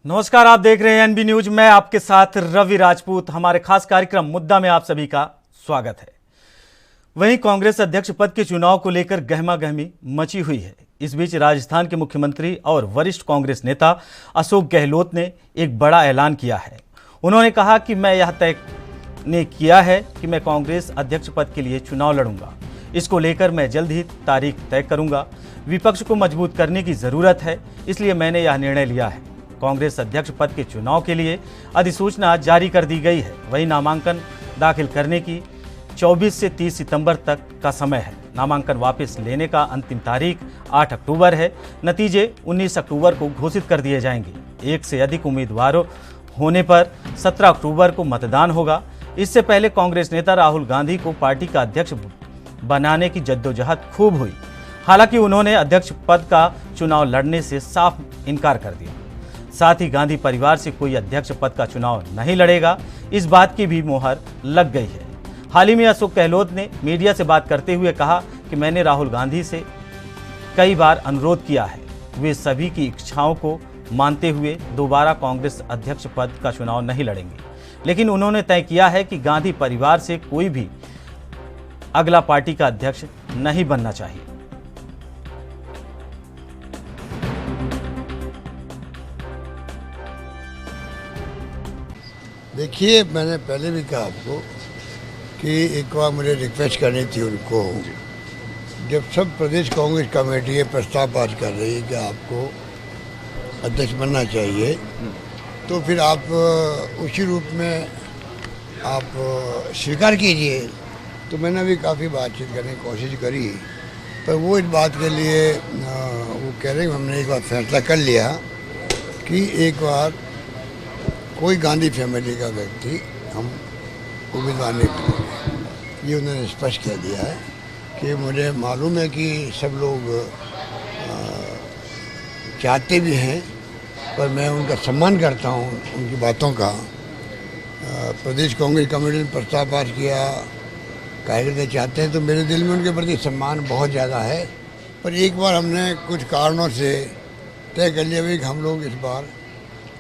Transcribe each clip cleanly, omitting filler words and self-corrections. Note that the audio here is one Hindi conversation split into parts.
नमस्कार, आप देख रहे हैं एनबी न्यूज। मैं आपके साथ रवि राजपूत। हमारे खास कार्यक्रम मुद्दा में आप सभी का स्वागत है। वहीं कांग्रेस अध्यक्ष पद के चुनाव को लेकर गहमागहमी मची हुई है। इस बीच राजस्थान के मुख्यमंत्री और वरिष्ठ कांग्रेस नेता अशोक गहलोत ने एक बड़ा ऐलान किया है। उन्होंने कहा कि मैं यह तय किया है कि मैं कांग्रेस अध्यक्ष पद के लिए चुनाव लड़ूंगा। इसको लेकर मैं जल्द ही तारीख तय करूंगा। विपक्ष को मजबूत करने की जरूरत है, इसलिए मैंने यह निर्णय लिया है। कांग्रेस अध्यक्ष पद के चुनाव के लिए अधिसूचना जारी कर दी गई है। वहीं नामांकन दाखिल करने की 24 से 30 सितंबर तक का समय है। नामांकन वापस लेने का अंतिम तारीख 8 अक्टूबर है। नतीजे 19 अक्टूबर को घोषित कर दिए जाएंगे। एक से अधिक उम्मीदवारों होने पर 17 अक्टूबर को मतदान होगा। इससे पहले कांग्रेस नेता राहुल गांधी को पार्टी का अध्यक्ष बनाने की जद्दोजहद खूब हुई। हालांकि उन्होंने अध्यक्ष पद का चुनाव लड़ने से साफ इनकार कर दिया। साथ ही गांधी परिवार से कोई अध्यक्ष पद का चुनाव नहीं लड़ेगा, इस बात की भी मोहर लग गई है। हाल ही में अशोक गहलोत ने मीडिया से बात करते हुए कहा कि मैंने राहुल गांधी से कई बार अनुरोध किया है। वे सभी की इच्छाओं को मानते हुए दोबारा कांग्रेस अध्यक्ष पद का चुनाव नहीं लड़ेंगे, लेकिन उन्होंने तय किया है कि गांधी परिवार से कोई भी अगला पार्टी का अध्यक्ष नहीं बनना चाहिए। देखिए, मैंने पहले भी कहा आपको कि एक बार मुझे रिक्वेस्ट करनी थी उनको। जब सब प्रदेश कांग्रेस कमेटी ये प्रस्ताव पास कर रही है कि आपको अध्यक्ष बनना चाहिए, तो फिर आप उसी रूप में आप स्वीकार कीजिए। तो मैंने भी काफ़ी बातचीत करने की कोशिश करी, पर वो इस बात के लिए वो कह रहे हैं हमने एक बार फैसला कर लिया कि एक बार कोई गांधी फैमिली का व्यक्ति हम उम्मीदवार नहीं करेंगे। ये उन्होंने स्पष्ट कह दिया है कि मुझे मालूम है कि सब लोग चाहते भी हैं, पर मैं उनका सम्मान करता हूँ, उनकी बातों का। प्रदेश कांग्रेस कमेटी ने प्रस्ताव पास किया, कार्यकर्ता चाहते हैं, तो मेरे दिल में उनके प्रति सम्मान बहुत ज़्यादा है। पर एक बार हमने कुछ कारणों से तय कर लिया कि हम लोग इस बार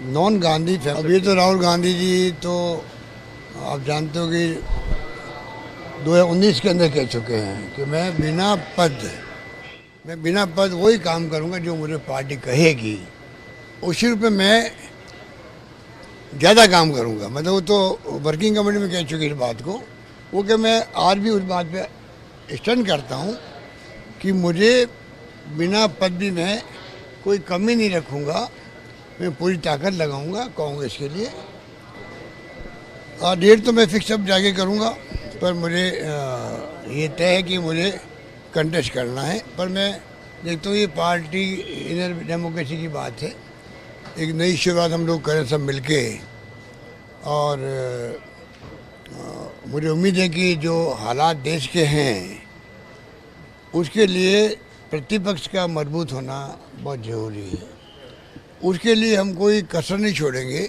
नॉन गांधी फैमिली। अब ये तो राहुल गांधी जी तो आप जानते हो कि 2019 के अंदर कह चुके हैं कि मैं बिना पद वही काम करूंगा जो मुझे पार्टी कहेगी, उसी रूप में मैं ज़्यादा काम करूंगा। मतलब वो तो वर्किंग कमेटी में कह चुके इस बात को। वो कि मैं आज भी उस बात पे स्टैंड करता हूँ कि मुझे बिना पद भी मैं कोई कमी नहीं रखूँगा। मैं पूरी ताकत लगाऊंगा कांग्रेस के लिए। और डेट तो मैं फिक्स अब जाके करूंगा, पर मुझे ये तय है कि मुझे कंटेस्ट करना है। पर मैं देखता हूँ ये पार्टी इनर डेमोक्रेसी की बात है। एक नई शुरुआत हम लोग करें सब मिलके, और मुझे उम्मीद है कि जो हालात देश के हैं उसके लिए प्रतिपक्ष का मजबूत होना बहुत ज़रूरी है। उसके लिए हम कोई कसर नहीं छोड़ेंगे।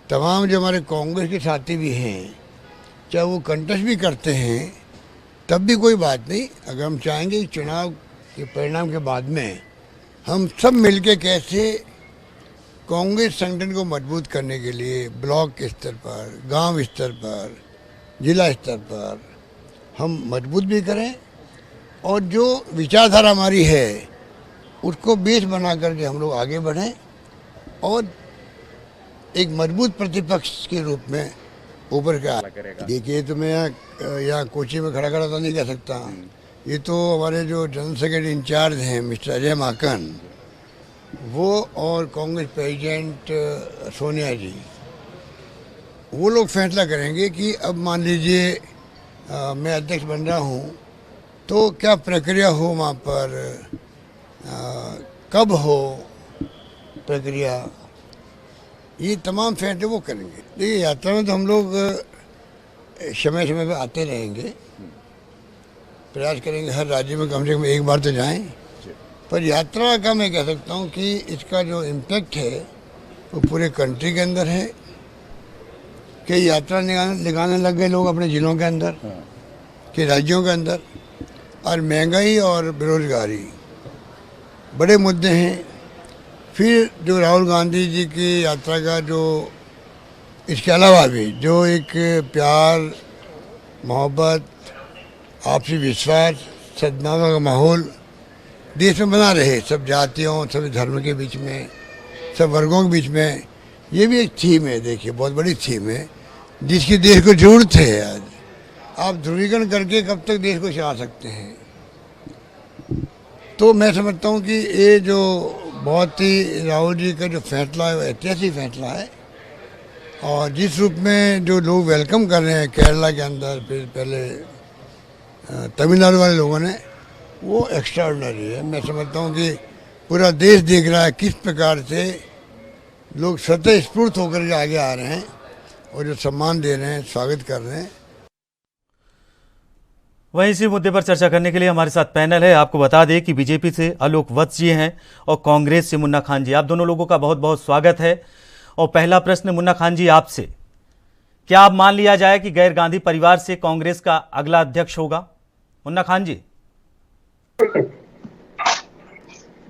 तमाम जो हमारे कांग्रेस के साथी भी हैं, चाहे वो कंटेस्ट भी करते हैं, तब भी कोई बात नहीं। अगर हम चाहेंगे कि चुनाव के परिणाम के बाद में हम सब मिलके कैसे कांग्रेस संगठन को मजबूत करने के लिए ब्लॉक स्तर पर, गांव स्तर पर, जिला स्तर पर हम मजबूत भी करें, और जो विचारधारा हमारी है उसको बेस बना करके हम लोग आगे बढ़ें और एक मजबूत प्रतिपक्ष के रूप में ऊपर का। देखिए, तो मैं यहाँ कोची में खड़ा तो नहीं कह सकता। ये तो हमारे जो जनरल सेक्रेटरी इंचार्ज हैं मिस्टर अजय माकन, वो और कांग्रेस प्रेसिडेंट सोनिया जी, वो लोग फैसला करेंगे कि अब मान लीजिए मैं अध्यक्ष बन रहा हूँ तो क्या प्रक्रिया हो वहाँ पर, कब हो प्रक्रिया, ये तमाम फैसले वो करेंगे। देखिए, यात्रा में तो हम लोग समय समय पर आते रहेंगे, प्रयास करेंगे हर राज्य में कम से कम एक बार तो जाएं। पर यात्रा का मैं कह सकता हूँ कि इसका जो इम्पैक्ट है वो पूरे कंट्री के अंदर है। कई यात्रा लगाने लग गए लोग अपने ज़िलों के अंदर, कई राज्यों के अंदर। और महंगाई और बेरोजगारी बड़े मुद्दे हैं। फिर जो राहुल गांधी जी की यात्रा का जो इसके अलावा भी जो एक प्यार, मोहब्बत, आपसी विश्वास, सद्भावना का माहौल देश में बना रहे, सब जातियों, सब धर्म के बीच में, सब वर्गों के बीच में, ये भी एक थीम है। देखिए, बहुत बड़ी थीम है जिसकी देश को जरूरत है। आज आप ध्रुवीकरण करके कब तक देश को चला सकते हैं? तो मैं समझता हूँ कि ये जो बहुत ही राहुल जी का जो फैसला है वो ऐतिहासिक फैसला है। और जिस रूप में जो लोग वेलकम कर रहे हैं केरला के अंदर, फिर पहले तमिलनाडु वाले लोगों ने, वो एक्स्ट्राऑर्डिनरी है। मैं समझता हूँ कि पूरा देश देख रहा है किस प्रकार से लोग स्वतः स्फूर्त होकर के आगे आ रहे हैं और जो सम्मान दे रहे हैं, स्वागत कर रहे हैं। वहीं इसी मुद्दे पर चर्चा करने के लिए हमारे साथ पैनल है। आपको बता दें कि बीजेपी से आलोक वत्स जी हैं और कांग्रेस से मुन्ना खान जी। आप दोनों लोगों का बहुत बहुत स्वागत है। और पहला प्रश्न मुन्ना खान जी आपसे, क्या आप मान लिया जाए कि गैर गांधी परिवार से कांग्रेस का अगला अध्यक्ष होगा? मुन्ना खान जी।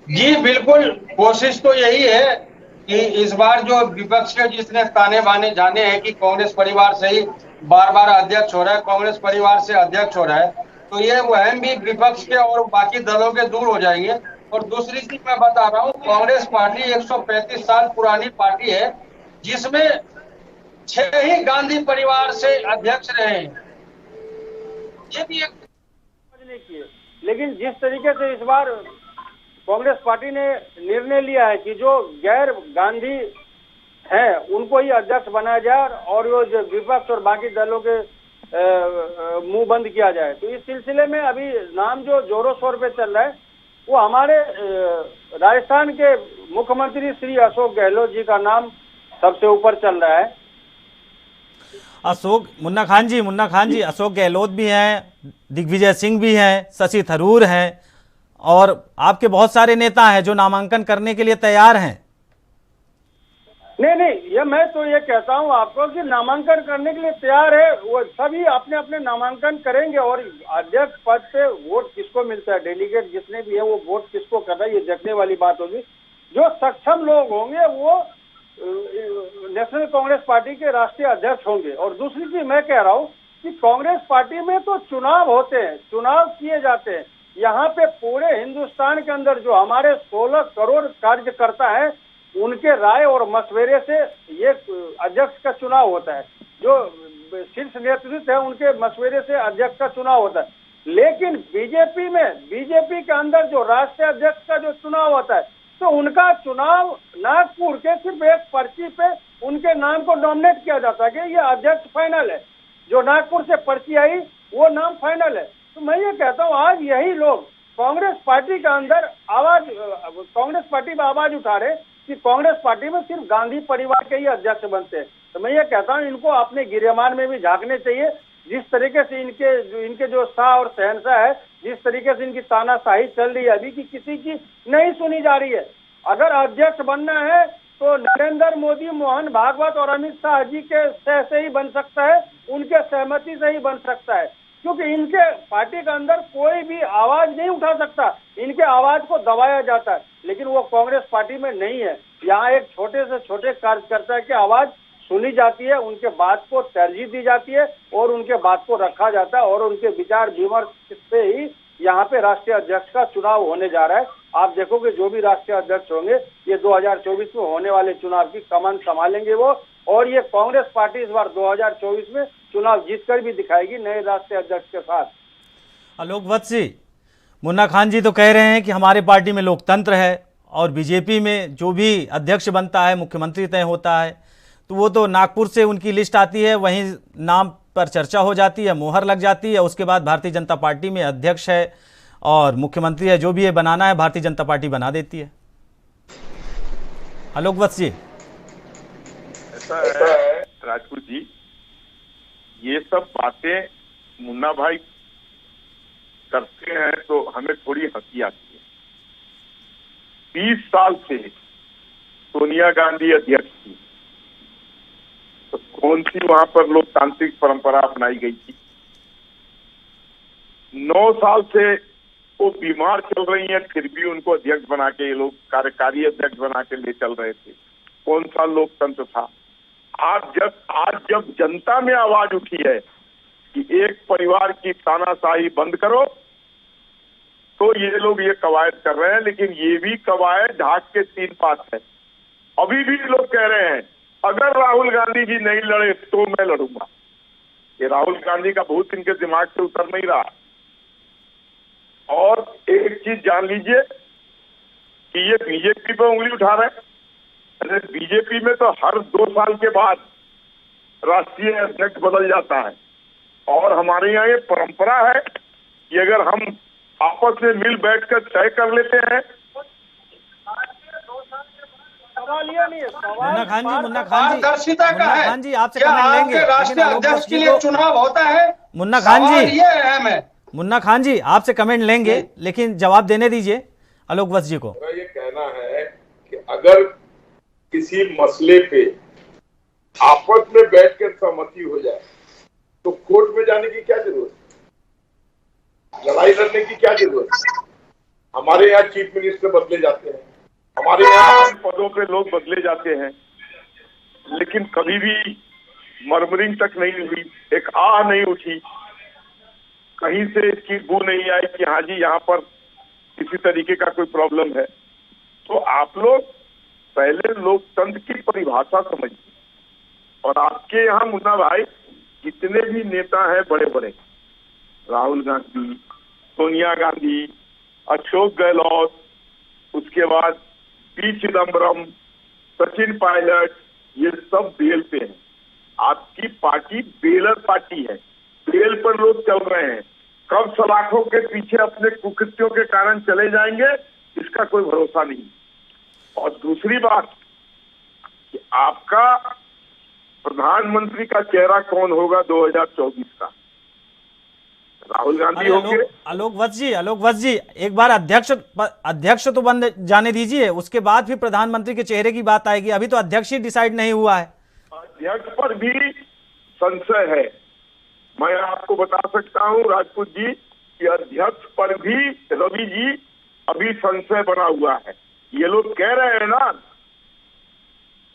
जी बिल्कुल, कोशिश तो यही है कि इस बार जो विपक्ष के जिसने ताने बाने जाने हैं कि कांग्रेस परिवार से ही बार बार अध्यक्ष हो रहा है, कांग्रेस परिवार से अध्यक्ष हो रहा है, तो ये वहम भी विपक्ष के और बाकी दलों के दूर हो जाएंगे। और दूसरी चीज मैं बता रहा हूँ, कांग्रेस पार्टी 135 साल पुरानी पार्टी है जिसमें 6 ही गांधी परिवार से अध्यक्ष रहे हैं। ये भी एक समझने की है। लेकिन जिस तरीके से इस बार कांग्रेस पार्टी ने निर्णय लिया है कि जो गैर गांधी हैं उनको ही अध्यक्ष बनाया जाए और वो जो विपक्ष और बाकी दलों के मुंह बंद किया जाए, तो इस सिलसिले में अभी नाम जो जोरों शोर पे चल रहा है वो हमारे राजस्थान के मुख्यमंत्री श्री अशोक गहलोत जी का नाम सबसे ऊपर चल रहा है। मुन्ना खान जी, अशोक गहलोत भी हैं, दिग्विजय सिंह भी हैं, शशि थरूर हैं और आपके बहुत सारे नेता हैं जो नामांकन करने के लिए तैयार हैं। नहीं, ये मैं तो ये कहता हूँ आपको कि नामांकन करने के लिए तैयार है, वो सभी अपने अपने नामांकन करेंगे और अध्यक्ष पद पे वोट किसको मिलता है, डेलीगेट जितने भी है वो वोट किसको कर रहा है, ये देखने वाली बात होगी। जो सक्षम लोग होंगे वो नेशनल कांग्रेस पार्टी के राष्ट्रीय अध्यक्ष होंगे। और दूसरी चीज मैं कह रहा हूँ कि कांग्रेस पार्टी में तो चुनाव होते हैं, चुनाव किए जाते हैं। यहाँ पे पूरे हिंदुस्तान के अंदर जो हमारे 16 करोड़ कार्यकर्ता है उनके राय और मशवरे से ये अध्यक्ष का चुनाव होता है। जो शीर्ष नेतृत्व है उनके मशवरे से अध्यक्ष का चुनाव होता है। लेकिन बीजेपी के अंदर जो राष्ट्रीय अध्यक्ष का जो चुनाव होता है तो उनका चुनाव नागपुर के सिर्फ एक पर्ची पे उनके नाम को नॉमिनेट किया जाता है कि ये अध्यक्ष फाइनल है। जो नागपुर से पर्ची आई वो नाम फाइनल है। तो मैं ये कहता हूँ आज यही लोग कांग्रेस पार्टी के अंदर कांग्रेस पार्टी में आवाज उठा रहे कि कांग्रेस पार्टी में सिर्फ गांधी परिवार के ही अध्यक्ष बनते हैं। तो मैं ये कहता हूँ इनको अपने गिरेमान में भी झांकने चाहिए। जिस तरीके से इनके जो शाह और शहनशाह है, जिस तरीके से इनकी तानाशाही चल रही है अभी की किसी की नहीं सुनी जा रही है। अगर अध्यक्ष बनना है तो नरेंद्र मोदी, मोहन भागवत और अमित शाह जी के से ही बन सकता है, उनके सहमति से ही बन सकता है, क्योंकि इनके पार्टी के अंदर कोई भी आवाज नहीं उठा सकता, इनके आवाज को दबाया जाता है। लेकिन वो कांग्रेस पार्टी में नहीं है। यहाँ एक छोटे से छोटे कार्यकर्ता की आवाज सुनी जाती है, उनके बात को तरजीह दी जाती है और उनके बात को रखा जाता है और उनके विचार विमर्श से ही यहाँ पे राष्ट्रीय अध्यक्ष का चुनाव होने जा रहा है। आप देखोगे जो भी राष्ट्रीय अध्यक्ष होंगे ये 2024 में होने वाले चुनाव की कमान संभालेंगे वो, और ये कांग्रेस पार्टी इस बार 2024 में चुनाव जीतकर भी दिखाएगी नए राष्ट्रीय अध्यक्ष के साथ। आलोक वत्स जी, मुन्ना खान जी तो कह रहे हैं कि हमारे पार्टी में लोकतंत्र है और बीजेपी में जो भी अध्यक्ष बनता है मुख्यमंत्री तय होता है, तो वो तो नागपुर से उनकी लिस्ट आती है, वहीं नाम पर चर्चा हो जाती है, मोहर लग जाती है, उसके बाद भारतीय जनता पार्टी में अध्यक्ष है और मुख्यमंत्री है, जो भी है बनाना है भारतीय जनता पार्टी बना देती है। आलोक वत्स जी। ऐसा है राजपूत जी, ये सब बातें मुन्ना भाई करते हैं तो हमें थोड़ी हंसी आती है। 20 साल से सोनिया गांधी अध्यक्ष थी तो कौन सी वहां पर लोकतांत्रिक परंपरा अपनाई गई थी? 9 साल से वो बीमार चल रही हैं, फिर भी उनको अध्यक्ष बना के ये लोग कार्यकारी अध्यक्ष बना के ले चल रहे थे। कौन सा लोकतंत्र था? आज जब जनता में आवाज उठी है कि एक परिवार की तानाशाही बंद करो, तो ये लोग ये कवायद कर रहे हैं। लेकिन ये भी कवायद ढाक के 3 पास है। अभी भी लोग कह रहे हैं अगर राहुल गांधी जी नहीं लड़े तो मैं लड़ूंगा। ये राहुल गांधी का भूत इनके दिमाग से उतर नहीं रहा। और एक चीज जान लीजिए कि ये बीजेपी पे उंगली उठा रहे हैं। अरे बीजेपी में तो हर 2 साल के बाद राष्ट्रीय अध्यक्ष बदल जाता है, और हमारे यहाँ ये परंपरा है कि अगर हम आपस में मिल बैठकर तय कर लेते हैं। सवाल ये नहीं है, मुन्ना खान जी, पारदर्शिता का है। खान जी आपसे क्या कमेंट लेंगे, आपके राष्ट्रीय लेकिन आलोक अध्यक्ष वत्स के जी लिए को- चुनाव होता है? मुन्ना खान सवाल जी, ये अहम है। मुन्ना खान जी आपसे कमेंट लेंगे, लेकिन जवाब देने दीजिए आलोक वत्स जी को। मेरा ये कहना है कि अगर किसी मसले पे आपस में बैठकर सहमति हो जाए तो कोर्ट में जाने की क्या जरूरत है? लड़ाई लड़ने की क्या जरूरत है? हमारे यहाँ चीफ मिनिस्टर बदले जाते हैं, हमारे यहाँ पदों पे लोग बदले जाते हैं, लेकिन कभी भी मर्मरिंग तक नहीं हुई, एक आह नहीं उठी, कहीं से इसकी बू नहीं आई कि हाँ जी यहाँ पर किसी तरीके का कोई प्रॉब्लम है। तो आप लोग पहले लोकतंत्र की परिभाषा समझिए। और आपके यहाँ मुन्ना भाई जितने भी नेता हैं बड़े बड़े, राहुल गांधी, सोनिया गांधी, अशोक गहलोत, उसके बाद पी चिदम्बरम, सचिन पायलट, ये सब बेल पे हैं। आपकी पार्टी बेलर पार्टी है, बेल पर लोग चल रहे हैं। कब सलाखों के पीछे अपने कुकृत्यों के कारण चले जाएंगे इसका कोई भरोसा नहीं। और दूसरी बात कि आपका प्रधानमंत्री का चेहरा कौन होगा 2024 का? राहुल गांधी होंगे? आलोक वत्स जी एक बार अध्यक्ष तो बन जाने दीजिए, उसके बाद फिर प्रधानमंत्री के चेहरे की बात आएगी। अभी तो अध्यक्ष ही डिसाइड नहीं हुआ है। अध्यक्ष पर भी संशय है। मैं आपको बता सकता हूं राजपूत जी कि अध्यक्ष पर भी रवि जी अभी संशय बना हुआ है। ये लोग कह रहे हैं ना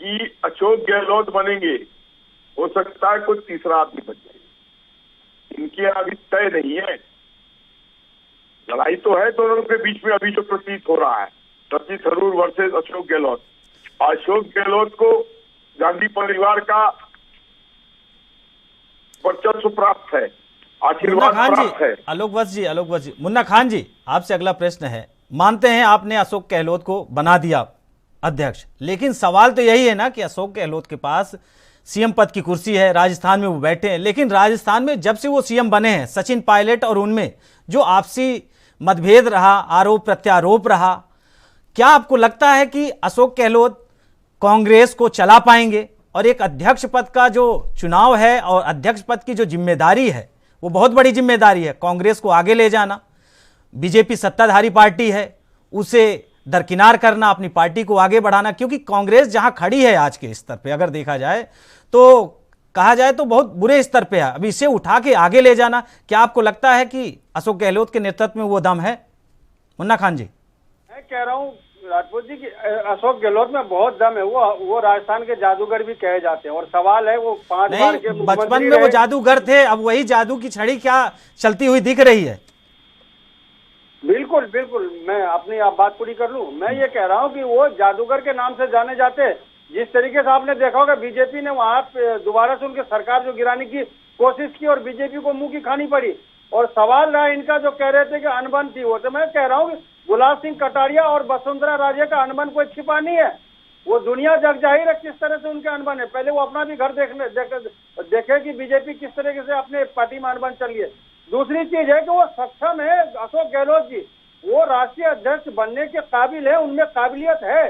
कि अशोक गहलोत बनेंगे, हो सकता है कोई तीसरा आदमी बन जाए। इनके अभी तय नहीं है। लड़ाई तो है दोनों के बीच में अभी जो प्रतीत हो रहा है, शशि थरूर वर्सेस अशोक गहलोत। अशोक गहलोत को गांधी परिवार का वर्चस्व प्राप्त है, आशीर्वाद प्राप्त है। आलोक वत्स जी, मुन्ना खान जी आपसे अगला प्रश्न है। मानते हैं आपने अशोक गहलोत को बना दिया अध्यक्ष, लेकिन सवाल तो यही है ना कि अशोक गहलोत के पास सीएम पद की कुर्सी है, राजस्थान में वो बैठे हैं, लेकिन राजस्थान में जब से वो सीएम बने हैं, सचिन पायलट और उनमें जो आपसी मतभेद रहा, आरोप प्रत्यारोप रहा, क्या आपको लगता है कि अशोक गहलोत कांग्रेस को चला पाएंगे? और एक अध्यक्ष पद का जो चुनाव है और अध्यक्ष पद की जो जिम्मेदारी है वो बहुत बड़ी जिम्मेदारी है, कांग्रेस को आगे ले जाना। बीजेपी सत्ताधारी पार्टी है, उसे दरकिनार करना, अपनी पार्टी को आगे बढ़ाना, क्योंकि कांग्रेस जहां खड़ी है आज के स्तर पे अगर देखा जाए तो कहा जाए तो बहुत बुरे स्तर पे है। अभी इसे उठा के आगे ले जाना, क्या आपको लगता है कि अशोक गहलोत के नेतृत्व में वो दम है? मुन्ना खान जी, मैं कह रहा हूँ राजपूत जी की अशोक गहलोत में बहुत दम है। वो राजस्थान के जादूगर भी कहे जाते हैं। और सवाल है वो 5 बार के नहीं, बचपन में वो जादूगर थे, अब वही जादू की छड़ी क्या चलती हुई दिख रही है? बिल्कुल बिल्कुल, मैं अपनी आप बात पूरी कर लूं। मैं ये कह रहा हूं कि वो जादूगर के नाम से जाने जाते हैं। जिस तरीके से आपने देखा होगा बीजेपी ने वहां दोबारा से उनकी सरकार जो गिराने की कोशिश की और बीजेपी को मुंह की खानी पड़ी। और सवाल रहा इनका जो कह रहे थे कि अनबन थी, वो तो मैं कह रहा हूँ गुलाब सिंह कटारिया और वसुंधरा राजे का अनबन कोई छिपा नहीं है। वो दुनिया जग जाहिर है किस तरह से उनके अनबन है। पहले वो अपना भी घर देखे कि बीजेपी किस तरीके से अपने पार्टी में अनबन चल रही है। दूसरी चीज है कि वो सक्षम है, अशोक गहलोत जी वो राष्ट्रीय अध्यक्ष बनने के काबिल है, उनमें काबिलियत है।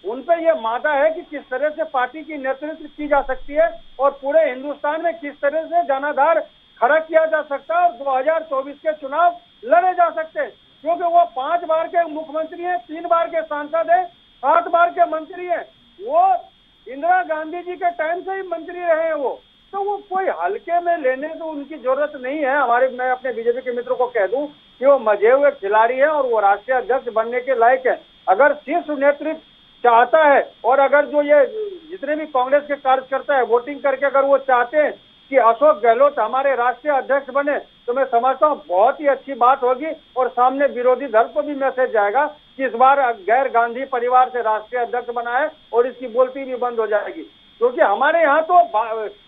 उन पे ये मादा है कि किस तरह से पार्टी की नेतृत्व की जा सकती है और पूरे हिंदुस्तान में किस तरह से जनाधार खड़ा किया जा सकता है और 2024 के चुनाव लड़े जा सकते हैं। क्योंकि वो 5 बार के मुख्यमंत्री हैं, 3 बार के सांसद हैं, 7 बार के मंत्री हैं। वो इंदिरा गांधी जी के टाइम से ही मंत्री रहे हैं वो। तो वो कोई हल्के में लेने तो उनकी जरूरत नहीं है। मैं अपने बीजेपी के मित्रों को कह दूं कि वो मजे हुए खिलाड़ी है और वो राष्ट्रीय अध्यक्ष बनने के लायक है। अगर शीर्ष नेतृत्व चाहता है और अगर जो ये जितने भी कांग्रेस के कार्यकर्ता है वोटिंग करके अगर वो चाहते हैं कि अशोक गहलोत हमारे राष्ट्रीय अध्यक्ष बने, तो मैं समझता हूँ बहुत ही अच्छी बात होगी और सामने विरोधी दल को भी मैसेज जाएगा कि इस बार गैर गांधी परिवार से राष्ट्रीय अध्यक्ष बना है और इसकी बोलती भी बंद हो जाएगी। क्योंकि हमारे यहाँ तो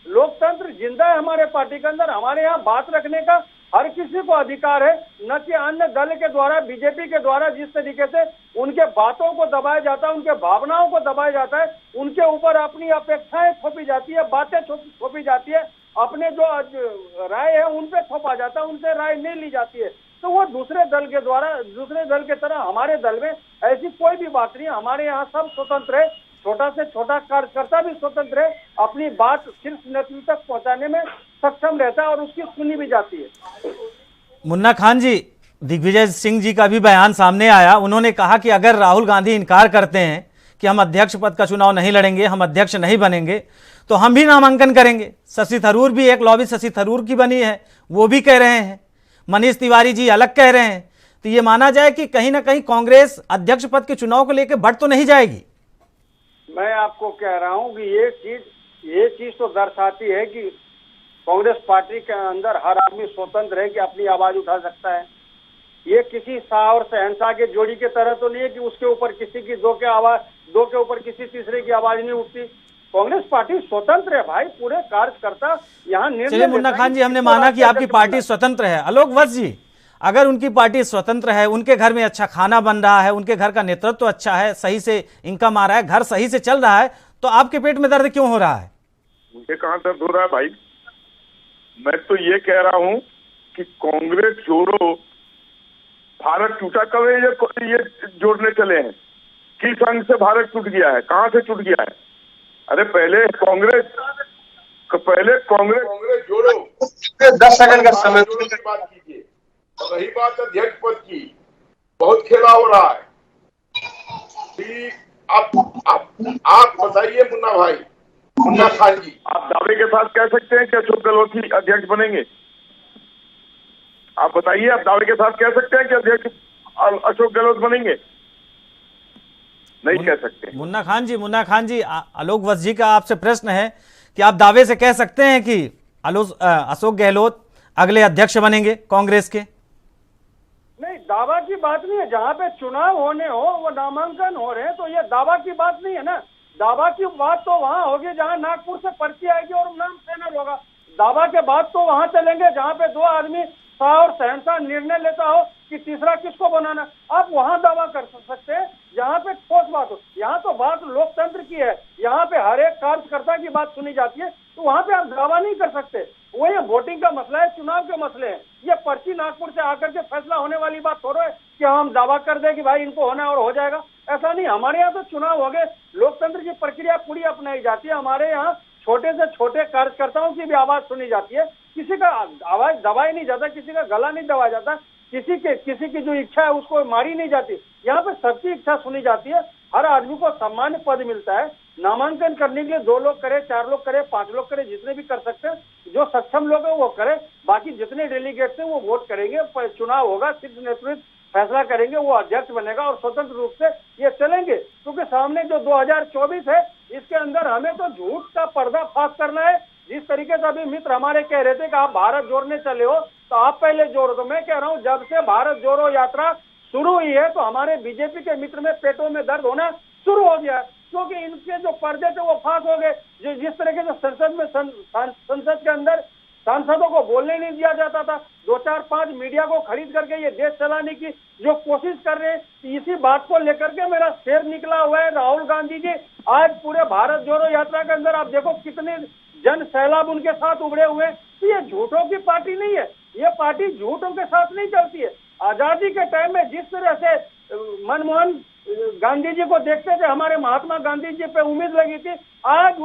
लोकतंत्र जिंदा है हमारे पार्टी के अंदर। हमारे यहाँ बात रखने का हर किसी को अधिकार है, न कि अन्य दल के द्वारा, बीजेपी के द्वारा जिस तरीके से उनके बातों को दबाया जाता है, उनके भावनाओं को दबाया जाता है, उनके ऊपर अपनी अपेक्षाएं थोपी जाती है, बातें थोपी जाती है, अपने जो राय है उन पे थोपा जाता है, उनसे राय नहीं ली जाती है। तो वो दूसरे दल के द्वारा, दूसरे दल के तरह हमारे दल में ऐसी कोई भी बात नहीं है। हमारे यहाँ सब स्वतंत्र है, छोटा से छोटा कार्यकर्ता भी स्वतंत्र है, अपनी बात शीर्ष नेतृत्व तक पहुंचाने में सक्षम रहता है और उसकी सुनी भी जाती है। मुन्ना खान जी, दिग्विजय सिंह जी का भी बयान सामने आया। उन्होंने कहा कि अगर राहुल गांधी इनकार करते हैं कि हम अध्यक्ष पद का चुनाव नहीं लड़ेंगे, हम अध्यक्ष नहीं बनेंगे, तो हम भी नामांकन करेंगे। शशि थरूर भी, एक लॉबी शशि थरूर की बनी है, वो भी कह रहे हैं, मनीष तिवारी जी अलग कह रहे हैं। तो ये माना जाए कि कहीं ना कहीं कांग्रेस अध्यक्ष पद के चुनाव को लेकर बढ़ तो नहीं जाएगी। मैं आपको कह रहा हूं कि ये चीज तो दर्शाती है कि कांग्रेस पार्टी के अंदर हर आदमी स्वतंत्र है कि अपनी आवाज उठा सकता है। ये किसी शाह और शहंशाह के जोड़ी के तरह तो नहीं है कि उसके ऊपर किसी की दो के ऊपर किसी तीसरे की आवाज नहीं उठती। कांग्रेस पार्टी स्वतंत्र है भाई, पूरे कार्यकर्ता यहाँ निर्णय। चलिए मुन्ना खान जी, हमने माना कि आपकी पार्टी स्वतंत्र है। आलोक वत्स जी, अगर उनकी पार्टी स्वतंत्र है, उनके घर में अच्छा खाना बन रहा है, उनके घर का नेतृत्व अच्छा है, सही से इनकम आ रहा है, घर सही से चल रहा है, तो आपके पेट में दर्द क्यों हो रहा है? मुझे कहाँ दर्द हो रहा है भाई? मैं तो ये कह रहा हूँ कि कांग्रेस जोड़ो भारत टूटा कब ये जोड़ने चले हैं। किस अंग से भारत टूट गया है, कहाँ से टूट गया है? अरे पहले कांग्रेस जोड़ो। 10 सेकंड का समय बात कीजिए। रही बात अध्यक्ष पद की, बहुत खेला हो रहा है। आप बताइए मुन्ना खान जी, आप दावे के साथ कह सकते हैं कि अशोक गहलोत ही अध्यक्ष बनेंगे? आप बताइए, आप दावे के साथ कह सकते हैं कि अध्यक्ष अशोक गहलोत बनेंगे? नहीं कह सकते। मुन्ना खान जी, आलोक वत्स जी का आपसे प्रश्न है कि आप दावे से कह सकते हैं कि अशोक गहलोत अगले अध्यक्ष बनेंगे कांग्रेस के? नहीं, दावा की बात नहीं है। जहाँ पे चुनाव होने हो, वो नामांकन हो रहे हैं, तो ये दावा की बात नहीं है ना। दावा की बात तो वहाँ होगी जहाँ नागपुर से पर्ची आएगी और नाम फाइनल होगा। दावा के बाद तो वहाँ चलेंगे जहाँ पे दो आदमी शाह और शहंशाह निर्णय लेता हो कि तीसरा किसको बनाना। आप वहाँ दावा कर सकते हैं जहाँ पे ठोस बात हो। यहाँ तो बात लोकतंत्र की है, यहाँ पे हर एक कार्यकर्ता की बात सुनी जाती है, तो वहाँ पे आप दावा नहीं कर सकते। वो ये वोटिंग का मसला है, चुनाव के मसले हैं। ये पर्ची नागपुर से आकर के फैसला होने वाली बात थोड़ा है कि हम दावा कर दें कि भाई इनको होना है और हो जाएगा। ऐसा नहीं, हमारे यहाँ तो चुनाव हो गए, लोकतंत्र की प्रक्रिया पूरी अपनाई जाती है। हमारे यहाँ छोटे से छोटे कार्यकर्ताओं की भी आवाज सुनी जाती है। किसी का आवाज दबाई नहीं जाता, किसी का गला नहीं दबाया जाता, किसी की जो इच्छा है उसको मारी नहीं जाती। यहाँ पे सबकी इच्छा सुनी जाती है, हर आदमी को सामान्य पद मिलता है। नामांकन करने के लिए 2 लोग करे, 4 लोग करे, 5 लोग करे, जितने भी कर सकते हैं। जो सक्षम लोग हैं वो करे, बाकी जितने डेलीगेट्स हैं वो वोट करेंगे, चुनाव होगा, शीर्ष नेतृत्व फैसला करेंगे, वो अध्यक्ष बनेगा और स्वतंत्र रूप से ये चलेंगे। क्योंकि सामने जो 2024 है, इसके अंदर हमें तो झूठ का पर्दाफाश करना है। जिस तरीके से अभी मित्र हमारे कह रहे थे कि आप भारत जोड़ने चले हो, तो आप पहले जोड़ो। तो मैं कह रहा हूँ, जब से भारत जोड़ो यात्रा शुरू हुई है, तो हमारे बीजेपी के मित्र में पेटों में दर्द होना शुरू हो गया, क्योंकि इनके जो पर्दे थे वो फांस हो गए। जो जिस तरीके से संसद के अंदर सांसदों को बोलने नहीं दिया जाता था, 2, 4, 5 मीडिया को खरीद करके ये देश चलाने की जो कोशिश कर रहे हैं, इसी बात को लेकर के मेरा शेर निकला हुआ है। राहुल गांधी जी आज पूरे भारत जोड़ो यात्रा के अंदर आप देखो कितने जन सैलाब उनके साथ उभरे हुए। तो ये झूठों की पार्टी नहीं है, ये पार्टी झूठों के साथ नहीं चलती है। आजादी के टाइम में जिस तरह से मनमोहन गांधी जी को देखते थे, हमारे महात्मा गांधी जी पे उम्मीद लगी थी, आज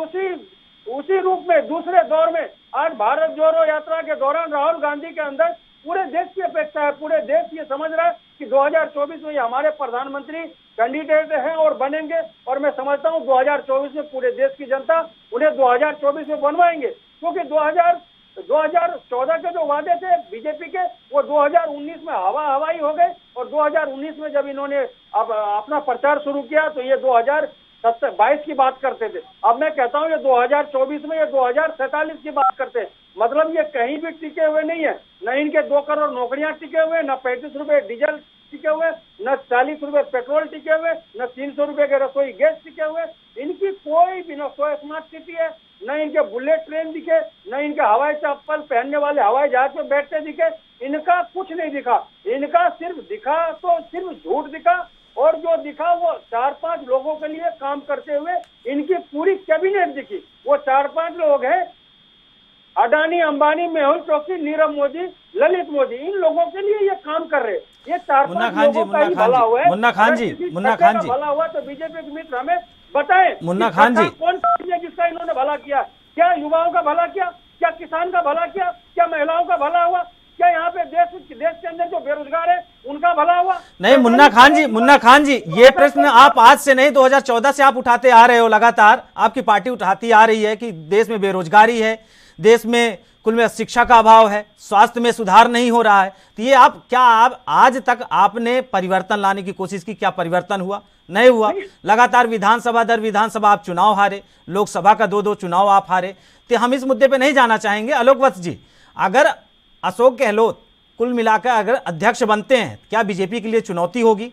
उसी रूप में दूसरे दौर में आज भारत जोड़ो यात्रा के दौरान राहुल गांधी के अंदर पूरे देश की अपेक्षा है। पूरे देश ये समझ रहा है कि 2024 में ये हमारे प्रधानमंत्री कैंडिडेट हैं और बनेंगे, और मैं समझता हूं 2024 में पूरे देश की जनता उन्हें 2024 में बनवाएंगे। क्योंकि 2014 के जो वादे थे बीजेपी के, वो 2019 में हवाई हो गए। और 2019 में जब इन्होंने अब अपना प्रचार शुरू किया तो ये 2022 की बात करते थे। अब मैं कहता हूँ ये 2024 में ये 2047 की बात करते हैं। मतलब ये कहीं भी टिके हुए नहीं है, न इनके 2 करोड़ नौकरियां टिके हुए, न 35 रुपए डीजल टिके हुए, न 40 रुपए पेट्रोल टिके हुए, न 300 रुपए के रसोई गैस टिके हुए। इनकी कोई भी न स्मार्ट सिटी है, न इनके बुलेट ट्रेन दिखे, न इनके हवाई चप्पल पहनने वाले हवाई जहाज में बैठते दिखे। इनका कुछ नहीं दिखा। इनका सिर्फ दिखा तो सिर्फ झूठ दिखा, और जो दिखा वो 4-5 लोगों के लिए काम करते हुए इनकी पूरी कैबिनेट दिखी। वो 4-5 लोग हैं, अडानी, अंबानी, मेहुल चोकसी, नीरव मोदी, ललित मोदी, इन लोगों के लिए ये काम कर रहे हैं। ये 4-5 लोगों का ही भला हुआ है। मुन्ना खान जी भला हुआ तो बीजेपी के मित्र हमें बताएं, मुन्ना खान जी, कौन सा है जिसका इन्होंने भला किया? क्या युवाओं का भला किया? क्या किसान का भला किया? क्या महिलाओं का भला हुआ? क्या यहाँ पे देश के अंदर जो बेरोजगार है उनका भला हुआ? नहीं मुन्ना खान जी, ये प्रश्न आप आज से नहीं 2014 से आप उठाते आ रहे हो, लगातार आपकी पार्टी उठाती आ रही है कि देश में बेरोजगारी है, देश में कुल में शिक्षा का अभाव है, स्वास्थ्य में सुधार नहीं हो रहा है। तो ये आप आज तक आपने परिवर्तन लाने की कोशिश की? क्या परिवर्तन हुआ? नहीं हुआ। लगातार विधानसभा दर विधानसभा आप चुनाव हारे, लोकसभा का 2-2 चुनाव आप हारे। तो हम इस मुद्दे पे नहीं जाना चाहेंगे। आलोक वत्स जी, अगर अशोक गहलोत कुल मिलाकर अगर अध्यक्ष बनते हैं, क्या बीजेपी के लिए चुनौती होगी?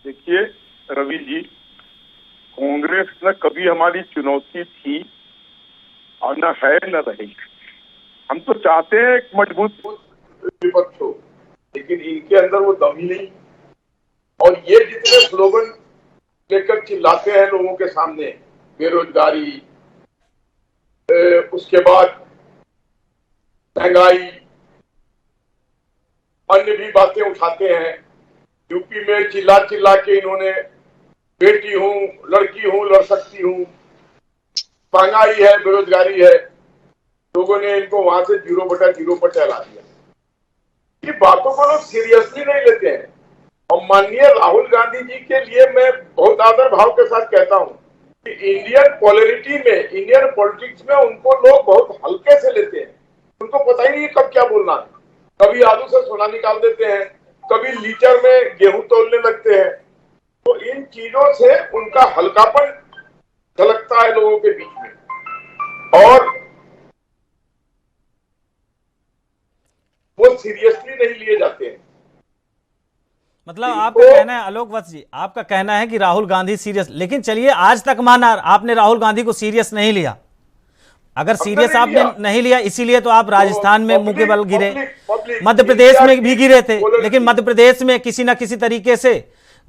देखिए रवि जी, कांग्रेस न कभी हमारी चुनौती थी और न है न रहेगी। हम तो चाहते हैं एक मजबूत विपक्ष हो, लेकिन इनके अंदर वो दम ही नहीं। और ये जितने स्लोगन लेकर चिल्लाते हैं लोगों के सामने, बेरोजगारी, उसके बाद महंगाई, अन्य भी बातें उठाते हैं। यूपी में चिल्ला के इन्होंने बेटी हूं, लड़की हूं, लड़ सकती हूं, महंगाई है, बेरोजगारी है, लोगों ने इनको वहां से 0/0 पर टहला दिया। ये बातों को लोग सीरियसली नहीं लेते हैं। और माननीय राहुल गांधी जी के लिए मैं बहुत आदर भाव के साथ कहता हूं कि इंडियन पॉलिटिक्स में, इंडियन पॉलिटिक्स में उनको लोग बहुत हल्के से लेते हैं। उनको पता ही नहीं कब क्या बोलना है। कभी आलू से सोना निकाल देते हैं, कभी लीटर में गेहूं तोलने लगते हैं। तो इन चीजों से उनका हल्कापन झलकता है लोगों के बीच में, और वो सीरियसली नहीं लिए जाते हैं। मतलब आपका कहना है आलोक वत्स जी, आपका कहना है कि राहुल गांधी सीरियस, लेकिन चलिए आज तक माना आपने राहुल गांधी को सीरियस नहीं लिया। अगर सीरियस आपने नहीं लिया, इसीलिए तो आप राजस्थान में मुंह के बल गिरे, मध्य प्रदेश में भी गिरे थे, लेकिन मध्य प्रदेश में किसी ना किसी तरीके से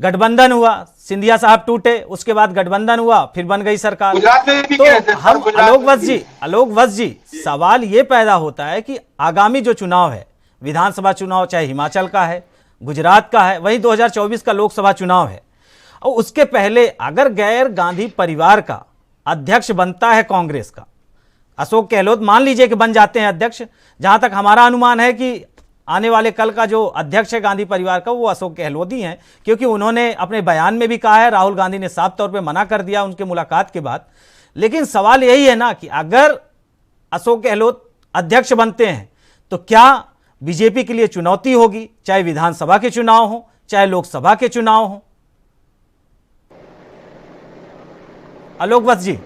गठबंधन हुआ, सिंधिया साहब टूटे, उसके बाद गठबंधन हुआ, फिर बन गई सरकार। तो हम आलोक वत्स जी, सवाल ये पैदा होता है कि आगामी जो चुनाव है, विधानसभा चुनाव चाहे हिमाचल का है, गुजरात का है, वही 2024 का लोकसभा चुनाव है, और उसके पहले अगर गैर गांधी परिवार का अध्यक्ष बनता है कांग्रेस का, अशोक गहलोत मान लीजिए कि बन जाते हैं अध्यक्ष, जहां तक हमारा अनुमान है कि आने वाले कल का जो अध्यक्ष है गांधी परिवार का वो अशोक गहलोत ही हैं, क्योंकि उन्होंने अपने बयान में भी कहा है, राहुल गांधी ने साफ तौर पे मना कर दिया उनके मुलाकात के बाद। लेकिन सवाल यही है ना कि अगर अशोक गहलोत अध्यक्ष बनते हैं तो क्या बीजेपी के लिए चुनौती होगी, चाहे विधानसभा के चुनाव हो चाहे लोकसभा के चुनाव हो? आलोक वत्स जी,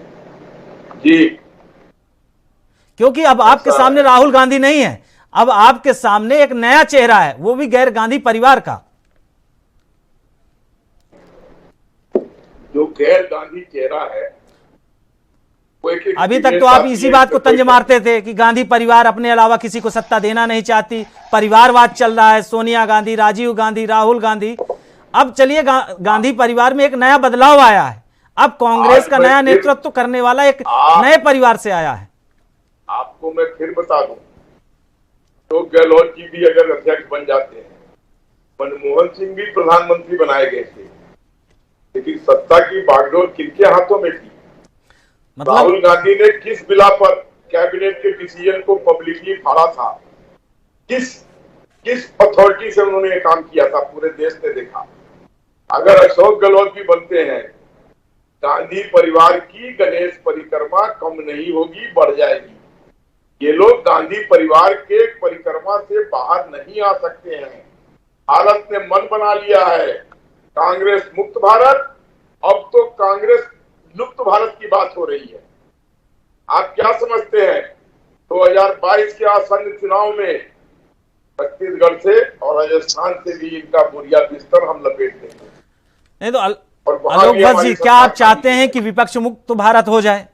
क्योंकि अब आपके सामने राहुल गांधी नहीं है, अब आपके सामने एक नया चेहरा है, वो भी गैर गांधी परिवार का। जो गैर गांधी चेहरा है, अभी तक तो आप इसी बात को तंज मारते थे कि गांधी परिवार अपने अलावा किसी को सत्ता देना नहीं चाहती, परिवारवाद चल रहा है, सोनिया गांधी, राजीव गांधी, राहुल गांधी। अब चलिए गांधी परिवार में एक नया बदलाव आया है, अब कांग्रेस का नया नेतृत्व करने वाला एक नए परिवार से आया है। आपको मैं फिर बता दूं, तो गहलोत जी भी अगर अध्यक्ष बन जाते हैं, मनमोहन सिंह भी प्रधानमंत्री बनाए गए थे, लेकिन सत्ता की बागडोर किनके हाथों में थी? राहुल गांधी ने किस बिला पर कैबिनेट के डिसीजन को पब्लिकली फाड़ा था? किस अथॉरिटी से उन्होंने ये काम किया था? पूरे देश ने देखा। अगर अशोक गहलोत भी बनते हैं गांधी परिवार की गणेश परिक्रमा कम नहीं होगी, बढ़ जाएगी। ये लोग गांधी परिवार के परिक्रमा से बाहर नहीं आ सकते हैं। भारत ने मन बना लिया है कांग्रेस मुक्त भारत, अब तो कांग्रेस लुप्त भारत की बात हो रही है। आप क्या समझते हैं 2022 के आसन्न चुनाव में छत्तीसगढ़ से और राजस्थान से भी इनका बुरिया बिस्तर हम लपेट देंगे। नहीं तो और वहां आलोक भी वत्स हमारी जी, क्या आप सरकार चाहते हैं कि विपक्ष मुक्त भारत हो जाए?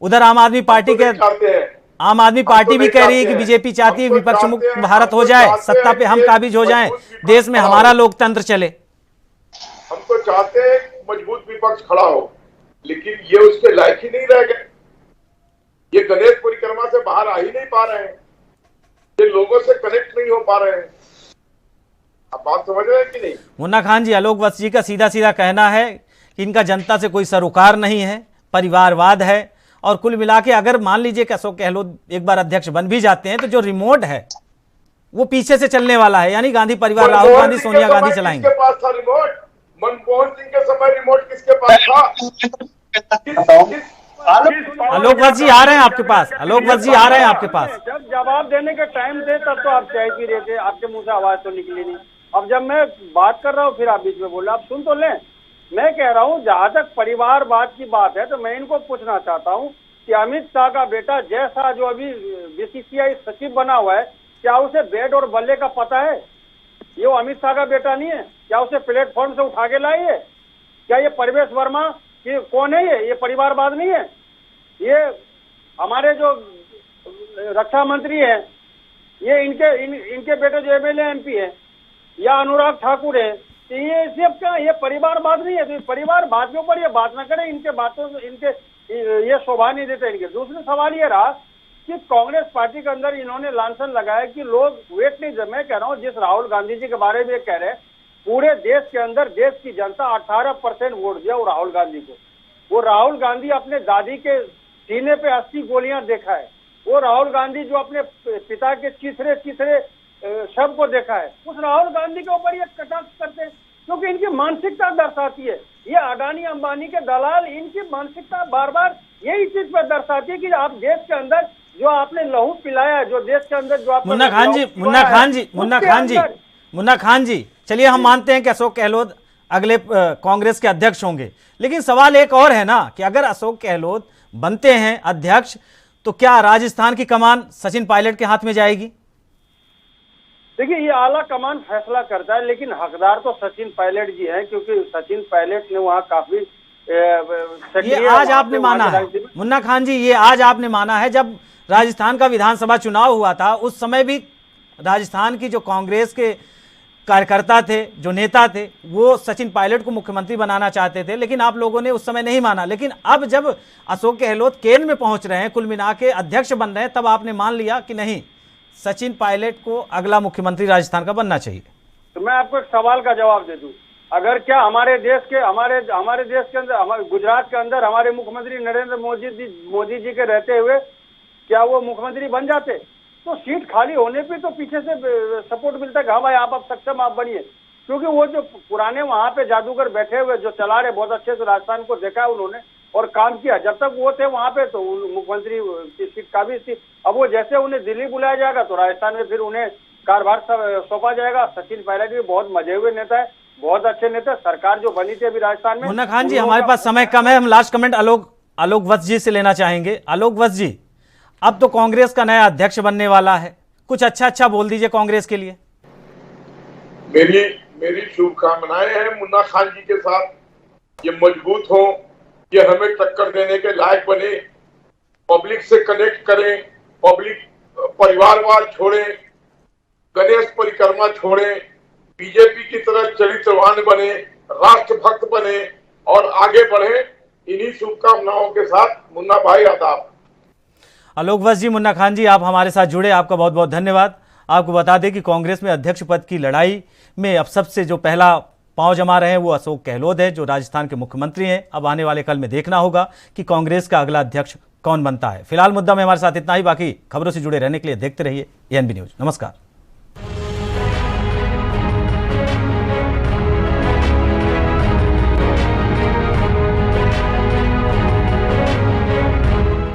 उधर आम आदमी पार्टी के चाहते हैं, आम आदमी पार्टी भी कह रही है कि बीजेपी चाहती है विपक्ष मुक्त भारत हो जाए, सत्ता पे हम काबिज हो जाएं, देश में हमारा लोकतंत्र चले। हम तो चाहते हैं मजबूत विपक्ष खड़ा हो, लेकिन ये उसके लायक ही नहीं रह गए। ये गणेश परिक्रमा से बाहर आ ही नहीं पा रहे हैं, ये लोगों से कनेक्ट नहीं हो पा रहे हैं। आप बात समझ रहे हैं कि नहीं? मुन्ना खान जी, आलोक वत्स जी का सीधा सीधा कहना है कि इनका जनता से कोई सरोकार नहीं है, परिवारवाद है, और कुल मिला के अगर मान लीजिए कि अशोक गहलोत एक बार अध्यक्ष बन भी जाते हैं तो जो रिमोट है वो पीछे से चलने वाला है, यानी गांधी परिवार, राहुल गांधी, सोनिया गांधी चलाएंगे। किसके पास था रिमोट? मनमोहन सिंह के समय रिमोट किसके पास था? आलोक वत्स जी आ रहे हैं आपके पास, आलोक वत्स जी आ रहे हैं आपके पास। जब जवाब देने के टाइम थे तब तो आप चाय पी रहे थे, आपके मुंह से आवाज तो निकली नहीं। अब जब मैं बात कर रहा हूँ फिर आप बीच में बोले, आप सुन तो लें। मैं कह रहा हूँ जहां तक परिवारवाद की बात है तो मैं इनको पूछना चाहता हूँ कि अमित शाह का बेटा जय शाह जो अभी बीसीसीआई सचिव बना हुआ है, क्या उसे बैट और बल्ले का पता है? ये वो अमित शाह का बेटा नहीं है? क्या उसे प्लेटफॉर्म से उठा के लाई है? क्या ये परवेश वर्मा ये कौन है? ये परिवारवाद नहीं है? ये हमारे जो रक्षा मंत्री हैं, ये इनके बेटे जो एमएलए एमपी है, या अनुराग ठाकुर है, तो ये सब क्या ये परिवारवाद नहीं है? तो परिवारवाद के ऊपर ये बात ना करें, इनके बातों इनके ये शोभा नहीं देते इनके। दूसरा सवाल ये रहा कि कांग्रेस पार्टी के अंदर इन्होंने लांछन लगाया कि लोग वेट नहीं। मैं कह रहा हूँ जिस राहुल गांधी जी के बारे में कह रहे हैं, पूरे देश के अंदर देश की जनता 18% वोट दिया वो राहुल गांधी को। वो राहुल गांधी अपने दादी के सीने पे 80 गोलियां देखा है। वो राहुल गांधी जो अपने पिता के तीसरे शव को देखा है, उस राहुल गांधी के ऊपर ये कटाक्ष करते हैं क्योंकि इनकी मानसिकता दर्शाती है। ये अडानी अंबानी के दलाल, इनकी मानसिकता बार बार यही चीज पर दर्शाती है कि आप देश के अंदर जो आपने लहू पिलाया है, जो देश के अंदर जो आप मुन्ना खान जी, चलिए हम मानते हैं कि अशोक गहलोत अगले कांग्रेस के अध्यक्ष होंगे, लेकिन सवाल एक और है ना कि अगर अशोक गहलोत बनते हैं अध्यक्ष तो क्या राजस्थान की कमान सचिन पायलट के हाथ में जाएगी? देखिए, ये आला कमान फैसला करता है, लेकिन हकदार तो सचिन पायलट जी हैं क्योंकि सचिन पायलट ने वहाँ काफी ये आज आपने माना है मुन्ना खान जी, ये आज आपने माना है। जब राजस्थान का विधानसभा चुनाव हुआ था उस समय भी राजस्थान की जो कांग्रेस के कार्यकर्ता थे, जो नेता थे, वो सचिन पायलट को मुख्यमंत्री बनाना चाहते थे, लेकिन आप लोगों ने उस समय नहीं माना। लेकिन अब जब अशोक गहलोत केंद्र में पहुंच रहे हैं, कुल मिला के अध्यक्ष बन रहे हैं, तब आपने मान लिया कि नहीं, सचिन पायलट को अगला मुख्यमंत्री राजस्थान का बनना चाहिए। तो मैं आपको एक सवाल का जवाब दे दूं, अगर क्या हमारे देश के अंदर गुजरात के अंदर हमारे मुख्यमंत्री नरेंद्र मोदी जी के रहते हुए क्या वो मुख्यमंत्री बन जाते? तो सीट खाली होने पे तो पीछे से सपोर्ट मिलता है कि हाँ भाई आप सक्षम, आप बनिए। क्योंकि वो जो पुराने वहां पे जादूगर बैठे हुए जो चला रहे, बहुत अच्छे से राजस्थान को देखा है उन्होंने और काम किया। जब तक वो थे वहां पे तो मुख्यमंत्री की सीट काबिज थी। अब वो जैसे उन्हें दिल्ली बुलाया जाएगा तो राजस्थान में फिर उन्हें कारभार सौंपा जाएगा। सचिन पायलट भी बहुत मजे हुए नेता है, बहुत अच्छे नेता। सरकार जो बनी थी अभी राजस्थान में। मुन्ना खान जी, हमारे पास समय कम है, हम लास्ट कमेंट आलोक वत्स जी से लेना चाहेंगे। आलोक वत्स जी, अब तो कांग्रेस का नया अध्यक्ष बनने वाला है, कुछ अच्छा बोल दीजिए कांग्रेस के लिए। मेरी शुभकामनाएं हैं मुन्ना खान जी के साथ। ये मजबूत हो, ये हमें टक्कर देने के लायक बने, पब्लिक से कनेक्ट करें, पब्लिक परिवारवाद छोड़ें, गणेश परिक्रमा छोड़ें, बीजेपी की तरह चरित्रवान बने, राष्ट्रभक्त बने और आगे बढ़े। इन्हीं शुभकामनाओं के साथ मुन्ना भाई आदाब। आलोक वत्स जी, मुन्ना खान जी, आप हमारे साथ जुड़े, आपका बहुत बहुत धन्यवाद। आपको बता दें कि कांग्रेस में अध्यक्ष पद की लड़ाई में अब सबसे जो पहला पांव जमा रहे हैं वो अशोक गहलोत है, जो राजस्थान के मुख्यमंत्री हैं। अब आने वाले कल में देखना होगा कि कांग्रेस का अगला अध्यक्ष कौन बनता है। फिलहाल मुद्दा में हमारे साथ इतना ही, बाकी खबरों से जुड़े रहने के लिए देखते रहिए एएनबी न्यूज। नमस्कार।